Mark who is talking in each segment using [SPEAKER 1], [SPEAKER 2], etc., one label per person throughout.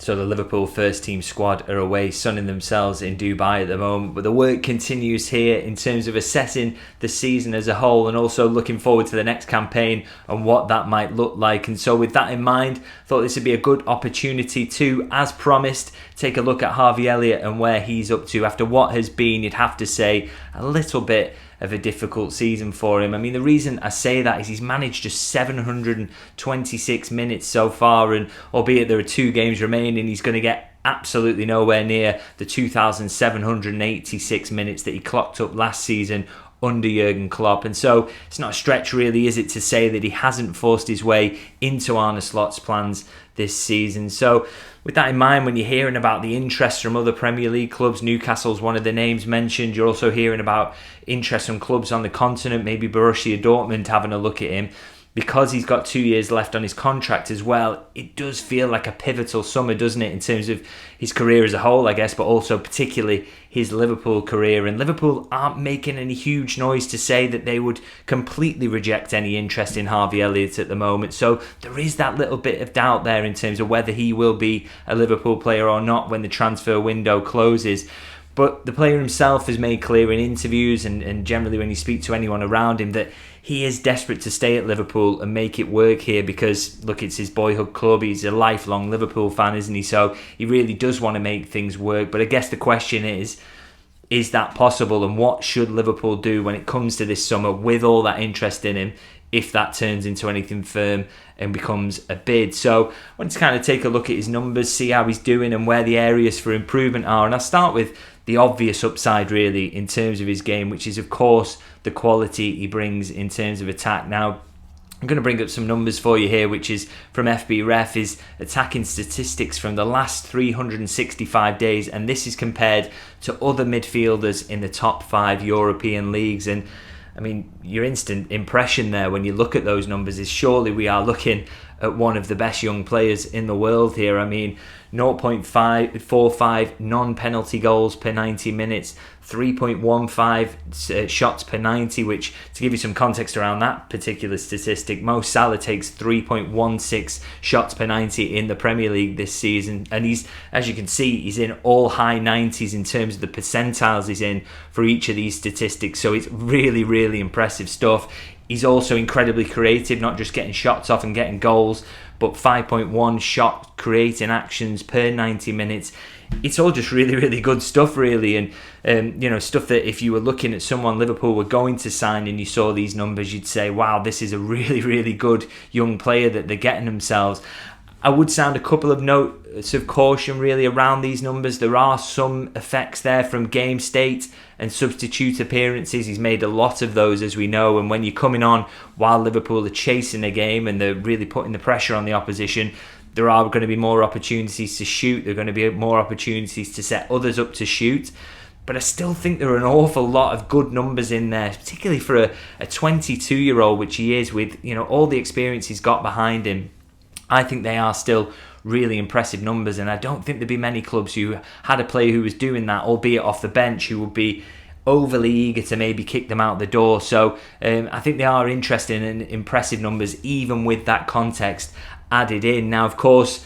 [SPEAKER 1] So the Liverpool first team squad are away sunning themselves in Dubai at the moment, but the work continues here in terms of assessing the season as a whole and also looking forward to the next campaign and what that might look like. And so with that in mind, I thought this would be a good opportunity to, as promised, take a look at Harvey Elliott and where he's up to after what has been, you'd have to say, a little bit of a difficult season for him. I mean, the reason I say that is he's managed just 726 minutes so far, and albeit there are 2 games remaining, he's going to get absolutely nowhere near the 2,786 minutes that he clocked up last season under Jurgen Klopp. And so it's not a stretch really, is it, to say that he hasn't forced his way into Arne Slot's plans this season. So with that in mind, when you're hearing about the interest from other Premier League clubs, Newcastle's one of the names mentioned, you're also hearing about interest from clubs on the continent, maybe Borussia Dortmund having a look at him. Because he's got 2 years left on his contract as well, it does feel like a pivotal summer, doesn't it, in terms of his career as a whole, I guess, but also particularly his Liverpool career. And Liverpool aren't making any huge noise to say that they would completely reject any interest in Harvey Elliott at the moment. So there is that little bit of doubt there in terms of whether he will be a Liverpool player or not when the transfer window closes. But the player himself has made clear in interviews and generally when you speak to anyone around him that he is desperate to stay at Liverpool and make it work here because, look, it's his boyhood club. He's a lifelong Liverpool fan, isn't he? So he really does want to make things work. But I guess the question is that possible? And what should Liverpool do when it comes to this summer with all that interest in him, if that turns into anything firm and becomes a bid? So I want to kind of take a look at his numbers, see how he's doing and where the areas for improvement are. And I'll start with the obvious upside really in terms of his game, which is of course the quality he brings in terms of attack. Now, I'm going to bring up some numbers for you here, which is from FB Ref, his attacking statistics from the last 365 days, and this is compared to other midfielders in the top 5 European leagues. And I mean, your instant impression there when you look at those numbers is surely we are looking at one of the best young players in the world here. I mean, 0.45 non-penalty goals per 90 minutes, 3.15 shots per 90, which, to give you some context around that particular statistic, Mo Salah takes 3.16 shots per 90 in the Premier League this season. And he's, as you can see, he's in all high 90s in terms of the percentiles he's in for each of these statistics. So it's really, really impressive stuff. He's also incredibly creative, not just getting shots off and getting goals, but 5.1 shot creating actions per 90 minutes. It's all just really, really good stuff, really. And, stuff that if you were looking at someone Liverpool were going to sign and you saw these numbers, you'd say, wow, this is a really, really good young player that they're getting themselves. I would sound a couple of notes of caution really around these numbers. There are some effects there from game state and substitute appearances. He's made a lot of those, as we know, and when you're coming on while Liverpool are chasing a game and they're really putting the pressure on the opposition, there are going to be more opportunities to shoot. There are going to be more opportunities to set others up to shoot. But I still think there are an awful lot of good numbers in there, particularly for a 22-year-old, which he is, with all the experience he's got behind him. I think they are still really impressive numbers, and I don't think there'd be many clubs who had a player who was doing that, albeit off the bench, who would be overly eager to maybe kick them out the door. So I think they are interesting and impressive numbers, even with that context added in. Now, of course,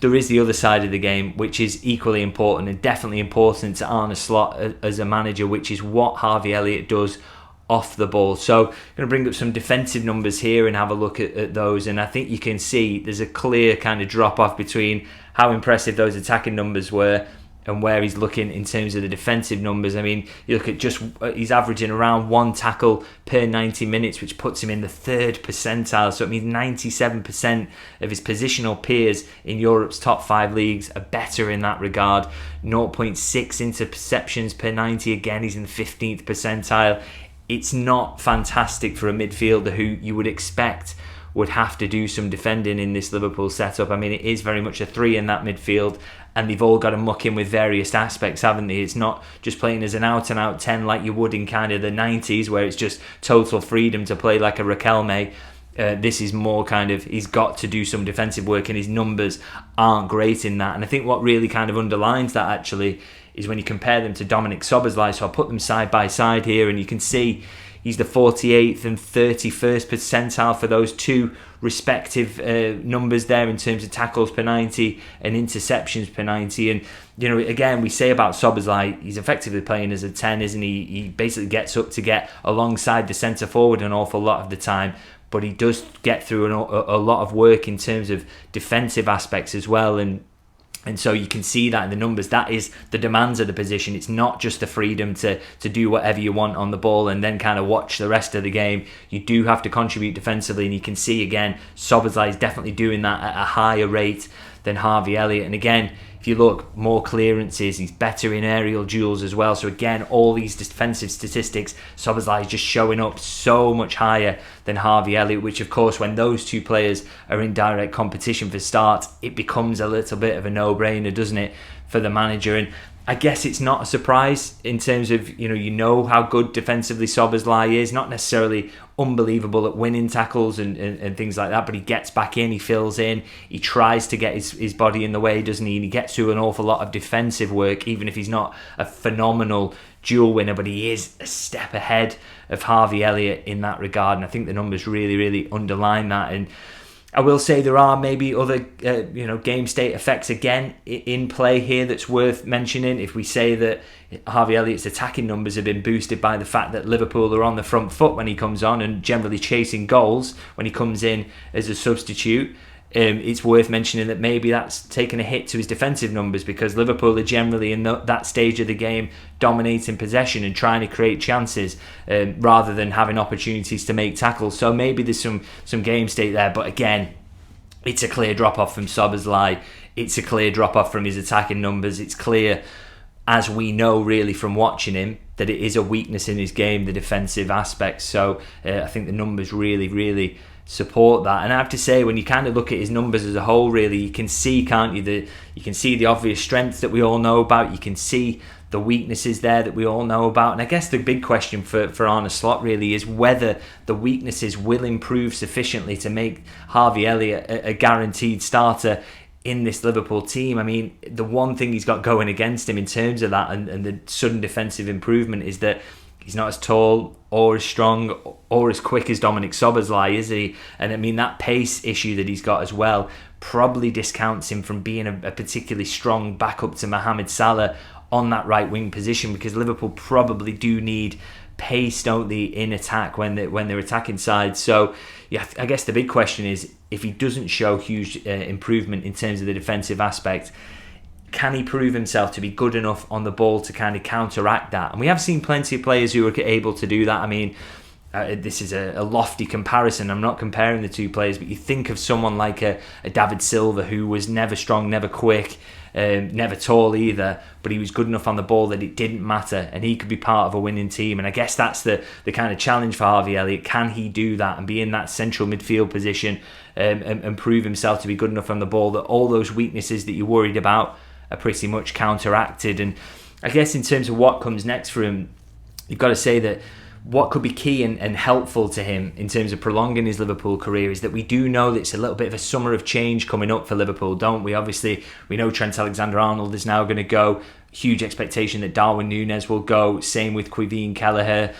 [SPEAKER 1] there is the other side of the game, which is equally important and definitely important to Arne Slot as a manager, which is what Harvey Elliott does off the ball. So I'm going to bring up some defensive numbers here and have a look at those, and I think you can see there's a clear kind of drop off between how impressive those attacking numbers were and where he's looking in terms of the defensive numbers. I mean, you look at he's averaging around 1 tackle per 90 minutes, which puts him in the 3rd percentile. So it means 97% of his positional peers in Europe's top 5 leagues are better in that regard. 0.6 interceptions per 90, again, he's in the 15th percentile. It's not fantastic for a midfielder who you would expect would have to do some defending in this Liverpool setup. I mean, it is very much a 3 in that midfield, and they've all got to muck in with various aspects, haven't they? It's not just playing as an out-and-out 10 like you would in kind of the 90s, where it's just total freedom to play like a Riquelme. This is more kind of, he's got to do some defensive work, and his numbers aren't great in that. And I think what really kind of underlines that, actually, is when you compare them to Dominic Szoboszlai. So I'll put them side by side here, and you can see, He's the 48th and 31st percentile for those two respective numbers there in terms of tackles per 90 and interceptions per 90. And, you know, again, we say about Szoboszlai, he's effectively playing as a 10, isn't he? He basically gets up to get alongside the centre forward an awful lot of the time, but he does get through a lot of work in terms of defensive aspects as well. And so you can see that in the numbers. That is the demands of the position. It's not just the freedom to do whatever you want on the ball and then kind of watch the rest of the game. You do have to contribute defensively, and you can see, again, Szoboszlai is definitely doing that at a higher rate than Harvey Elliott. And again, if you look, more clearances, he's better in aerial duels as well. So again, all these defensive statistics, Szoboszlai is just showing up so much higher than Harvey Elliott, which of course, when those two players are in direct competition for start, it becomes a little bit of a no-brainer, doesn't it, for the manager? And I guess it's not a surprise in terms of, you know how good defensively Szoboszlai is, not necessarily unbelievable at winning tackles and things like that, but he gets back in, he fills in, he tries to get his body in the way, doesn't he? And he gets through an awful lot of defensive work, even if he's not a phenomenal duel winner, but he is a step ahead of Harvey Elliott in that regard. And I think the numbers really, really underline that. And I will say there are maybe other game state effects again in play here that's worth mentioning. If we say that Harvey Elliott's attacking numbers have been boosted by the fact that Liverpool are on the front foot when he comes on and generally chasing goals when he comes in as a substitute, it's worth mentioning that maybe that's taken a hit to his defensive numbers, because Liverpool are generally in that stage of the game dominating possession and trying to create chances rather than having opportunities to make tackles. So maybe there's some game state there, but again, it's a clear drop-off from Szoboszlai. It's a clear drop-off from his attacking numbers. It's clear, as we know really from watching him, that it is a weakness in his game, the defensive aspects. So I think the numbers really, really support that. And I have to say, when you kind of look at his numbers as a whole, really, you can see, can't you, you can see the obvious strengths that we all know about. You can see the weaknesses there that we all know about. And I guess the big question for Arne Slot really is whether the weaknesses will improve sufficiently to make Harvey Elliott a guaranteed starter in this Liverpool team. I mean, the one thing he's got going against him in terms of that and the sudden defensive improvement is that he's not as tall or as strong or as quick as Dominic Szoboszlai, is he? And I mean, that pace issue that he's got as well probably discounts him from being a particularly strong backup to Mohamed Salah on that right wing position, because Liverpool probably do need pace, don't they, in attack when they're attacking sides. So yeah, I guess the big question is, if he doesn't show huge improvement in terms of the defensive aspect, can he prove himself to be good enough on the ball to kind of counteract that? And we have seen plenty of players who are able to do that. I mean, this is a lofty comparison. I'm not comparing the two players, but you think of someone like a David Silva, who was never strong, never quick, never tall either, but he was good enough on the ball that it didn't matter, and he could be part of a winning team. And I guess that's the kind of challenge for Harvey Elliott. Can he do that and be in that central midfield position and prove himself to be good enough on the ball that all those weaknesses that you're worried about are pretty much counteracted? And I guess in terms of what comes next for him, you've got to say that what could be key and helpful to him in terms of prolonging his Liverpool career is that we do know that it's a little bit of a summer of change coming up for Liverpool, don't we? Obviously, we know Trent Alexander-Arnold is now going to go. Huge expectation that Darwin Núñez will go. Same with Quivine Kelleher.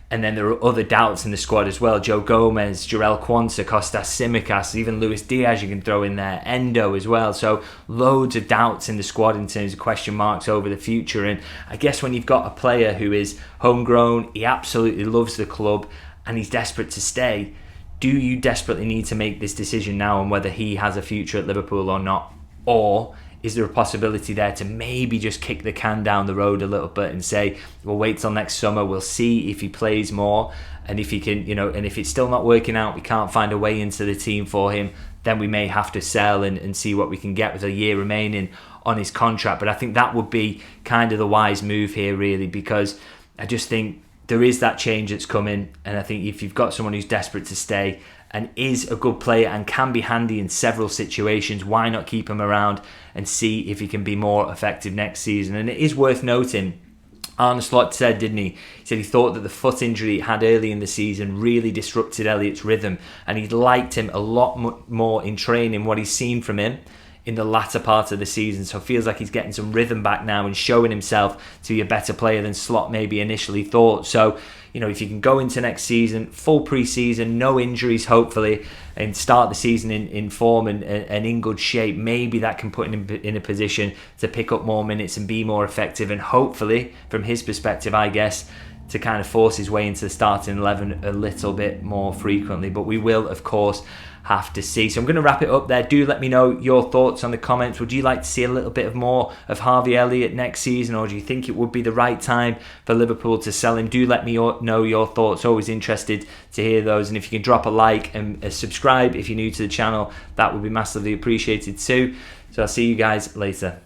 [SPEAKER 1] And then there are other doubts in the squad as well. Joe Gomez, Jarell Quansah, Kostas Tsimikas, even Luis Diaz you can throw in there, Endo as well. So loads of doubts in the squad in terms of question marks over the future. And I guess when you've got a player who is homegrown, he absolutely loves the club and he's desperate to stay, do you desperately need to make this decision now on whether he has a future at Liverpool or not? Or is there a possibility there to maybe just kick the can down the road a little bit and say, we'll wait till next summer, we'll see if he plays more, and if he can, and if it's still not working out, we can't find a way into the team for him, then we may have to sell and see what we can get with a year remaining on his contract. But I think that would be kind of the wise move here, really, because I just think there is that change that's coming, and I think if you've got someone who's desperate to stay and is a good player and can be handy in several situations, why not keep him around and see if he can be more effective next season? And it is worth noting, Arne Slot said, didn't he? He said he thought that the foot injury he had early in the season really disrupted Elliott's rhythm, and he liked him a lot more in training, what he's seen from him in the latter part of the season. So it feels like he's getting some rhythm back now and showing himself to be a better player than Slot maybe initially thought. So if you can go into next season, full pre-season, no injuries hopefully, and start the season in form and in good shape, maybe that can put him in a position to pick up more minutes and be more effective, and hopefully, from his perspective, I guess, to kind of force his way into the starting 11 a little bit more frequently. But we will, of course, have to see. So I'm going to wrap it up there. Do let me know your thoughts on the comments. Would you like to see a little bit more of Harvey Elliott next season, or do you think it would be the right time for Liverpool to sell him? Do let me know your thoughts. Always interested to hear those. And if you can drop a like and subscribe if you're new to the channel, that would be massively appreciated too. So I'll see you guys later.